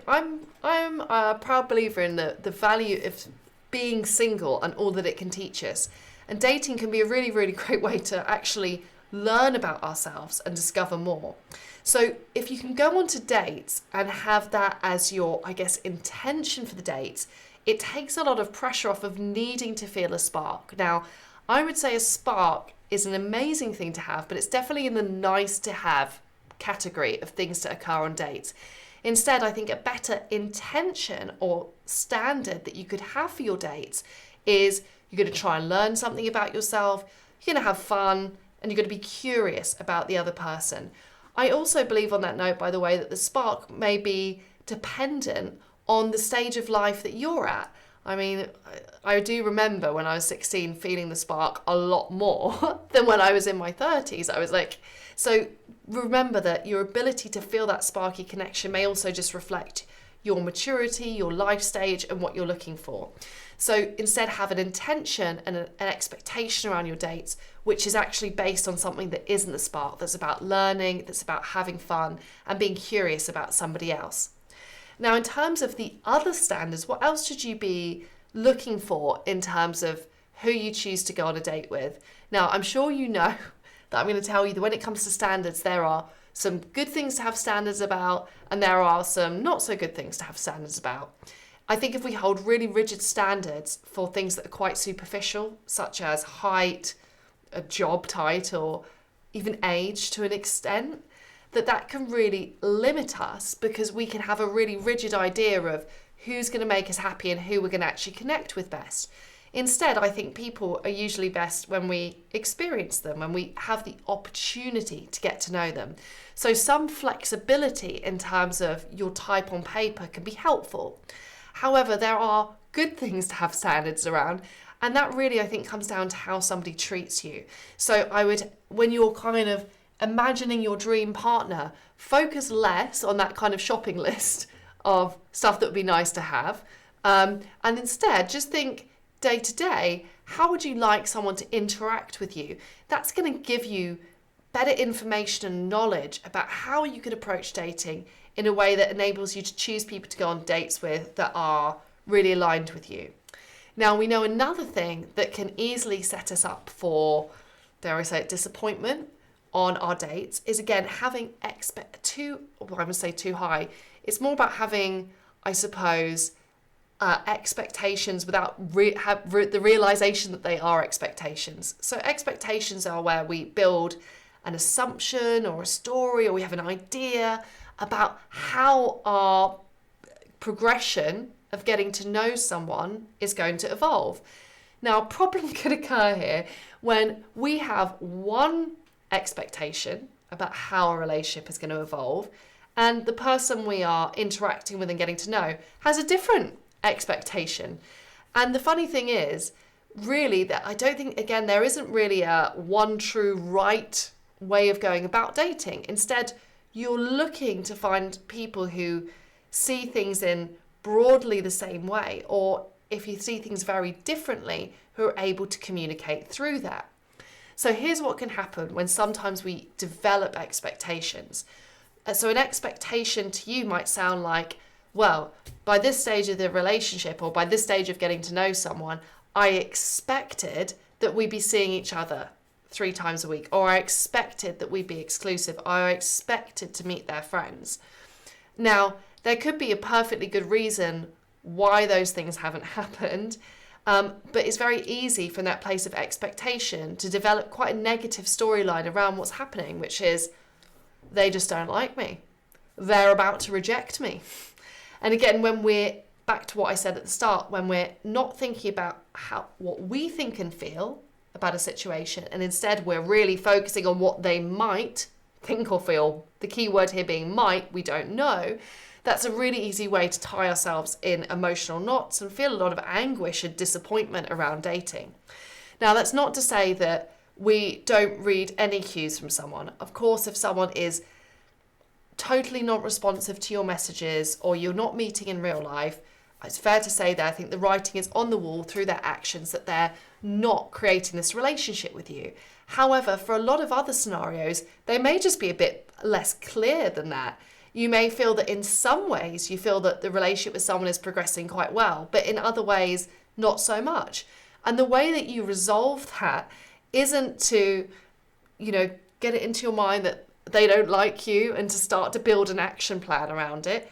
I'm a proud believer in the value of being single and all that it can teach us. And dating can be a really, really great way to actually learn about ourselves and discover more. So if you can go on to dates and have that as your, I guess, intention for the dates, it takes a lot of pressure off of needing to feel a spark. Now, I would say a spark is an amazing thing to have, but it's definitely in the nice to have category of things to occur on dates. Instead, I think a better intention or standard that you could have for your dates is you're going to try and learn something about yourself, you're going to have fun, and you're going to be curious about the other person. I also believe on that note, by the way, that the spark may be dependent on the stage of life that you're at. I mean, I do remember when I was 16 feeling the spark a lot more than when I was in my 30s. I was like, so remember that your ability to feel that sparky connection may also just reflect your maturity, your life stage, and what you're looking for. So instead, have an intention and an expectation around your dates, which is actually based on something that isn't the spark, that's about learning, that's about having fun and being curious about somebody else. Now, in terms of the other standards, what else should you be looking for in terms of who you choose to go on a date with? Now, I'm sure you know that I'm going to tell you that when it comes to standards, there are some good things to have standards about, and there are some not so good things to have standards about. I think if we hold really rigid standards for things that are quite superficial, such as height, a job title, even age to an extent, that can really limit us, because we can have a really rigid idea of who's going to make us happy and who we're going to actually connect with best. Instead, I think people are usually best when we experience them, when we have the opportunity to get to know them. So some flexibility in terms of your type on paper can be helpful. However, there are good things to have standards around, and that really, I think, comes down to how somebody treats you. So I would, when you're kind of imagining your dream partner, focus less on that kind of shopping list of stuff that would be nice to have, and instead just think day to day, how would you like someone to interact with you? That's going to give you better information and knowledge about how you could approach dating in a way that enables you to choose people to go on dates with that are really aligned with you. Now, we know another thing that can easily set us up for, dare I say it, disappointment on our dates is, again, having too high. It's more about having, I suppose, expectations without the realization that they are expectations. So expectations are where we build an assumption or a story, or we have an idea about how our progression of getting to know someone is going to evolve. Now, a problem could occur here when we have one expectation about how a relationship is going to evolve, and the person we are interacting with and getting to know has a different expectation. And the funny thing is, really, that I don't think, again, there isn't really a one true right way of going about dating. Instead, you're looking to find people who see things in broadly the same way, or if you see things very differently, who are able to communicate through that. So here's what can happen when sometimes we develop expectations. So an expectation to you might sound like, well, by this stage of the relationship, or by this stage of getting to know someone, I expected that we'd be seeing each other 3 times a week, or I expected that we'd be exclusive, or I expected to meet their friends. Now, there could be a perfectly good reason why those things haven't happened, but it's very easy from that place of expectation to develop quite a negative storyline around what's happening, which is, they just don't like me. They're about to reject me. And again, when we're back to what I said at the start, when we're not thinking about what we think and feel about a situation, and instead we're really focusing on what they might think or feel, the key word here being might, we don't know, that's a really easy way to tie ourselves in emotional knots and feel a lot of anguish and disappointment around dating. Now, that's not to say that we don't read any cues from someone. Of course, if someone is totally not responsive to your messages, or you're not meeting in real life, it's fair to say that I think the writing is on the wall through their actions that they're not creating this relationship with you. However, for a lot of other scenarios, they may just be a bit less clear than that. You may feel that in some ways you feel that the relationship with someone is progressing quite well, but in other ways, not so much. And the way that you resolve that isn't to, get it into your mind that they don't like you and to start to build an action plan around it.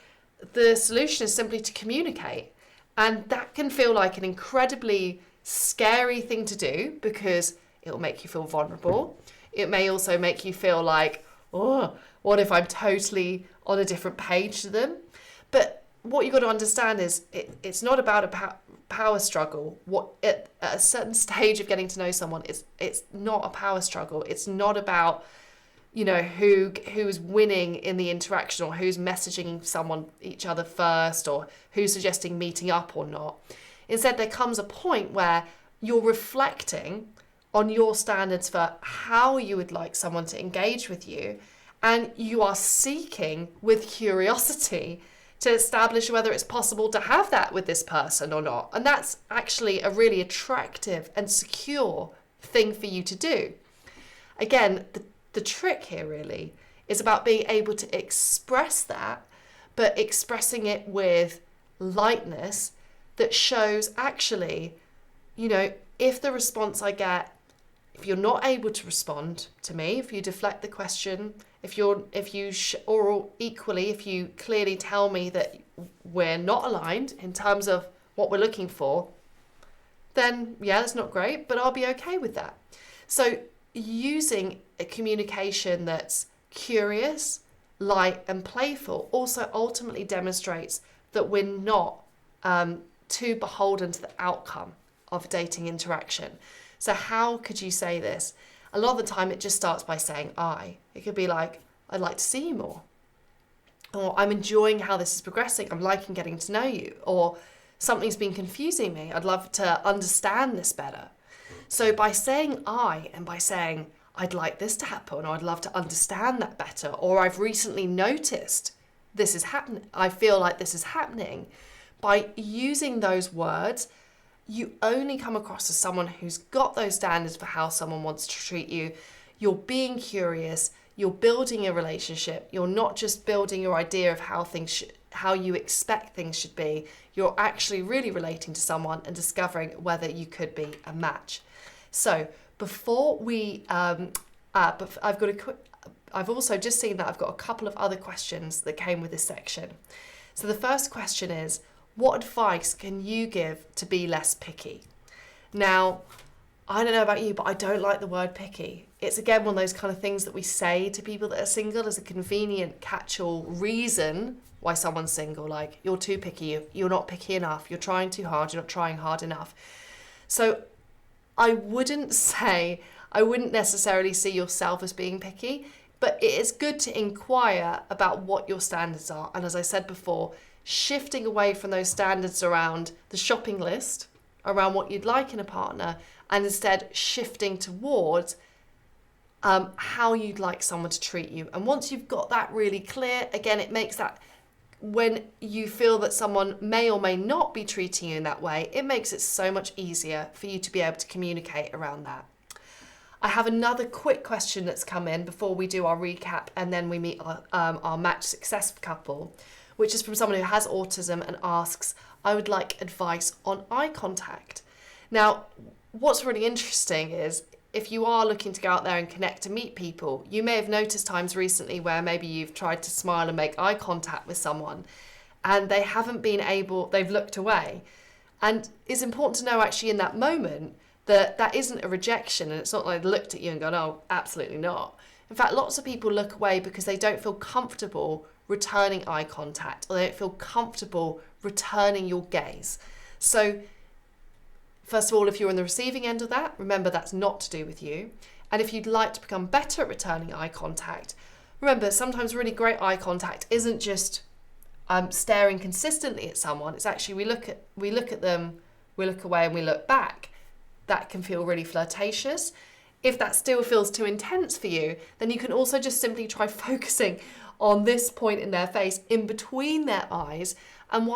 The solution is simply to communicate. And that can feel like an incredibly scary thing to do because it will make you feel vulnerable. It may also make you feel like, oh, what if I'm totally on a different page to them? But what you've got to understand is it's not about a power struggle. At a certain stage of getting to know someone, it's not a power struggle. It's not about, who's winning in the interaction or who's messaging each other first or who's suggesting meeting up or not. Instead, there comes a point where you're reflecting on your standards for how you would like someone to engage with you, and you are seeking with curiosity to establish whether it's possible to have that with this person or not. And that's actually a really attractive and secure thing for you to do. Again, the trick here really is about being able to express that, but expressing it with lightness that shows actually, if the response I get, if you're not able to respond to me, if you deflect the question, if you clearly tell me that we're not aligned in terms of what we're looking for, then yeah, that's not great, but I'll be okay with that. So using a communication that's curious, light and playful also ultimately demonstrates that we're not too beholden to the outcome of dating interaction. So how could you say this? A lot of the time it just starts by saying I. It could be like, I'd like to see you more. Or I'm enjoying how this is progressing. I'm liking getting to know you. Or something's been confusing me. I'd love to understand this better. So by saying I and by saying I'd like this to happen, or I'd love to understand that better, or I've recently noticed this is happening, I feel like this is happening, by using those words, you only come across as someone who's got those standards for how someone wants to treat you. You're being curious, you're building a relationship, you're not just building your idea of how you expect things should be, you're actually really relating to someone and discovering whether you could be a match. So before we, I've also just seen that I've got a couple of other questions that came with this section. So the first question is, what advice can you give to be less picky? Now, I don't know about you, but I don't like the word picky. It's again one of those kind of things that we say to people that are single as a convenient catch-all reason why someone's single. Like, you're too picky, you're not picky enough, you're trying too hard, you're not trying hard enough. So I wouldn't necessarily see yourself as being picky, but it is good to inquire about what your standards are. And as I said before, shifting away from those standards around the shopping list, around what you'd like in a partner, and instead shifting towards how you'd like someone to treat you. And once you've got that really clear, again, it makes that, when you feel that someone may or may not be treating you in that way, it makes it so much easier for you to be able to communicate around that. I have another quick question that's come in before we do our recap and then we meet our match success couple, which is from someone who has autism and asks, I would like advice on eye contact. Now, what's really interesting is if you are looking to go out there and connect and meet people, you may have noticed times recently where maybe you've tried to smile and make eye contact with someone and they haven't been able, they've looked away. And it's important to know actually in that moment that isn't a rejection, and it's not like they looked at you and gone, oh, absolutely not. In fact, lots of people look away because they don't feel comfortable returning eye contact, or they don't feel comfortable returning your gaze. So first of all, if you're on the receiving end of that, remember that's not to do with you. And if you'd like to become better at returning eye contact, remember sometimes really great eye contact isn't just staring consistently at someone. It's actually we look at them, we look away and we look back. That can feel really flirtatious. If that still feels too intense for you, then you can also just simply try focusing on this point in their face in between their eyes, and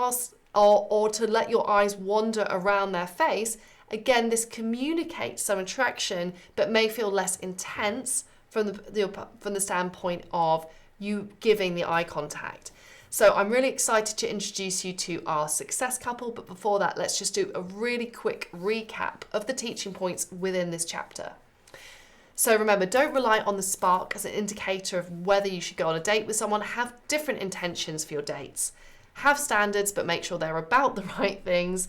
or to let your eyes wander around their face. Again, this communicates some attraction but may feel less intense from the standpoint of you giving the eye contact. So I'm really excited to introduce you to our success couple, but before that, let's just do a really quick recap of the teaching points within this chapter. So remember, don't rely on the spark as an indicator of whether you should go on a date with someone. Have different intentions for your dates. Have standards, but make sure they're about the right things.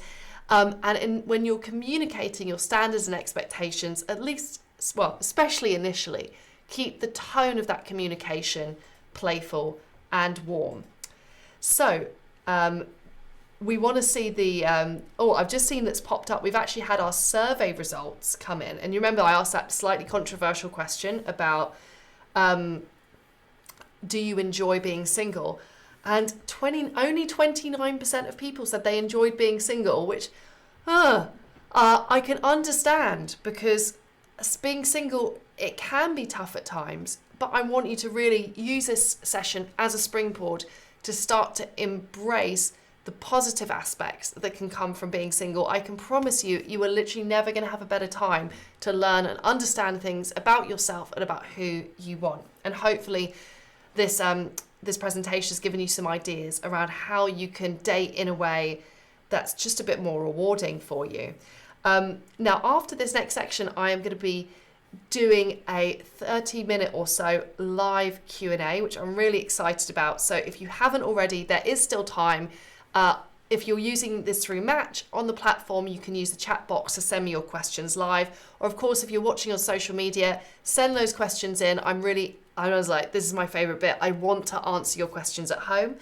When you're communicating your standards and expectations, at least, well, especially initially, keep the tone of that communication playful and warm. So we want to see the, I've just seen that's popped up. We've actually had our survey results come in. And you remember I asked that slightly controversial question about, do you enjoy being single? And only 29% of people said they enjoyed being single, which I can understand, because being single, it can be tough at times. But I want you to really use this session as a springboard to start to embrace the positive aspects that can come from being single. I can promise you, you are literally never going to have a better time to learn and understand things about yourself and about who you want. And hopefully this presentation has given you some ideas around how you can date in a way that's just a bit more rewarding for you. Now, after this next section, I am going to be doing a 30-minute or so live Q&A, which I'm really excited about. So if you haven't already, there is still time. If you're using this through Match on the platform, you can use the chat box to send me your questions live. Or of course, if you're watching on social media, send those questions in. I was like, this is my favorite bit. I want to answer your questions at home.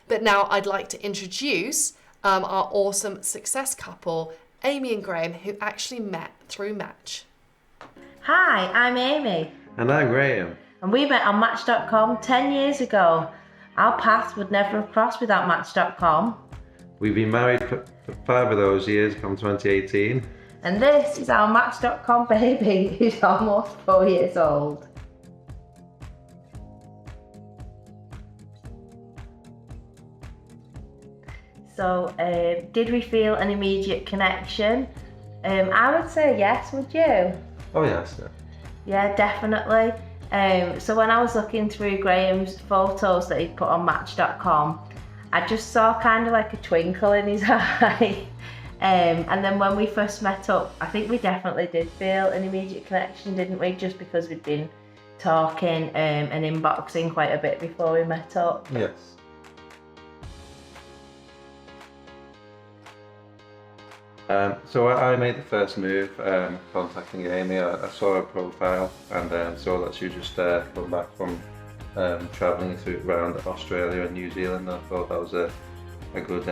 But now I'd like to introduce our awesome success couple, Amy and Graeme, who actually met through Match. Hi, I'm Amy. And I'm Graeme. And we met on Match.com 10 years ago. Our paths would never have crossed without Match.com. We've been married for 5 of those years, come 2018. And this is our Match.com baby, who's almost 4 years old. So, did we feel an immediate connection? I would say yes, would you? Oh yes. Yeah, definitely. So when I was looking through Graeme's photos that he'd put on Match.com, I just saw kind of like a twinkle in his eye. And then when we first met up, I think we definitely did feel an immediate connection, didn't we? Just because we'd been talking and inboxing quite a bit before we met up. Yes. So I made the first move, contacting Amy. I saw her profile and saw that she was just come back from travelling around Australia and New Zealand. I thought that was a good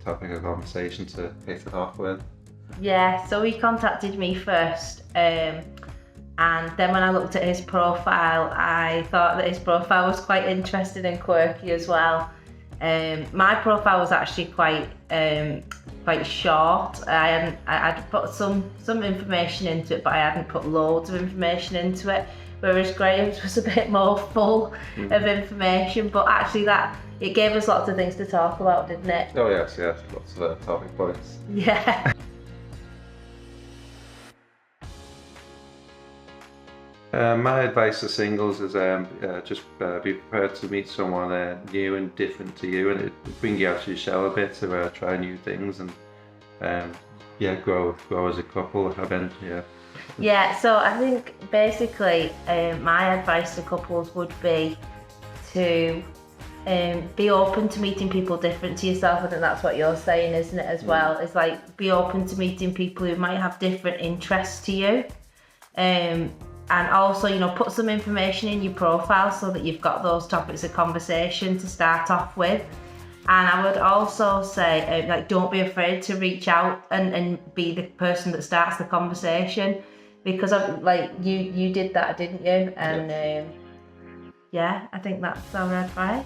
topic of conversation to hit it off with. Yeah, so he contacted me first, and then when I looked at his profile, I thought that his profile was quite interesting and quirky as well. My profile was actually quite short. I'd put some information into it, but I hadn't put loads of information into it. Whereas Graeme's was a bit more full of information, but actually it gave us lots of things to talk about, didn't it? Oh yes, lots of topic points. Yeah. My advice to singles is just be prepared to meet someone new and different to you, and it bring you out of your shell a bit to try new things and grow as a couple. Yeah, so I think basically my advice to couples would be to be open to meeting people different to yourself. I think that's what you're saying, isn't it, as well? It's like, be open to meeting people who might have different interests to you. And also, put some information in your profile so that you've got those topics of conversation to start off with. And I would also say, don't be afraid to reach out and be the person that starts the conversation, because you did that, didn't you? And I think that's our advice.